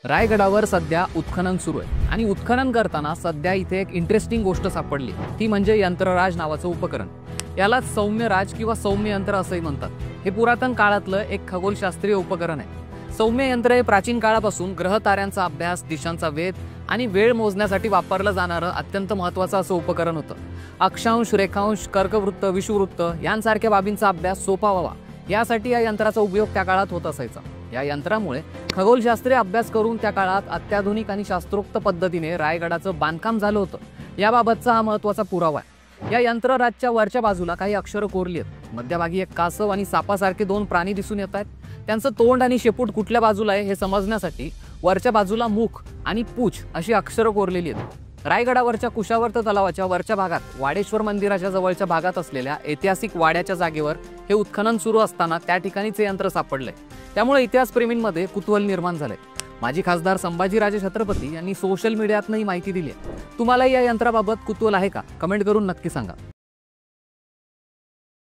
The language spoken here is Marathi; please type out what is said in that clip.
रायगडावर सध्या उत्खनन सुरू आहे आणि उत्खनन करताना सध्या इथे एक इंटरेस्टिंग गोष्ट सापडली, ती म्हणजे यंत्रराज नावाचं उपकरण। याला सौम्यराज किंवा सौम्य यंत्र असंही म्हणतात। हे पुरातन काळातलं एक खगोलशास्त्रीय उपकरण आहे। सौम्य यंत्र हे प्राचीन काळापासून ग्रह ताऱ्यांचा अभ्यास, दिशांचा वेध आणि वेळ मोजण्यासाठी वापरलं जाणारं अत्यंत महत्त्वाचं असं उपकरण होतं। अक्षांश, रेखांश, कर्कवृत्त, विषुवृत्त यांसारख्या बाबींचा अभ्यास सोपा व्हावा यासाठी या यंत्राचा उपयोग त्या काळात होत असायचा। या यंत्रामुळे खगोलशास्त्रीय अभ्यास करून त्या काळात अत्याधुनिक आणि शास्त्रोक्त पद्धतीने रायगडाचं बांधकाम झालं होतं याबाबतचा हा महत्त्वाचा पुरावा आहे। या यंत्रराजच्या वरच्या बाजूला काही अक्षरं कोरली आहेत। मध्यभागी एक कासव आणि सापासारखे दोन प्राणी दिसून येत आहेत। त्यांचं तोंड आणि शेपूट कुठल्या बाजूला आहे हे समजण्यासाठी वरच्या बाजूला मुख आणि पूछ अशी अक्षरं कोरलेली आहेत। रायगडावरच्या कुशावर्त तलावाच्या वरच्या भागात वाडेश्वर मंदिराच्या जवळच्या भागात असलेल्या ऐतिहासिक वाड्याच्या जागेवर हे उत्खनन सुरू असताना त्या ठिकाणीच हे यंत्र सापडलंय। त्यामुळे इतिहासप्रेमींमध्ये कुतूहल निर्माण झालंय। माजी खासदार संभाजीराजे छत्रपती यांनी सोशल मीडियातनं ही माहिती दिली आहे। तुम्हाला या यंत्राबाबत कुतूहल आहे का? कमेंट करून नक्की सांगा।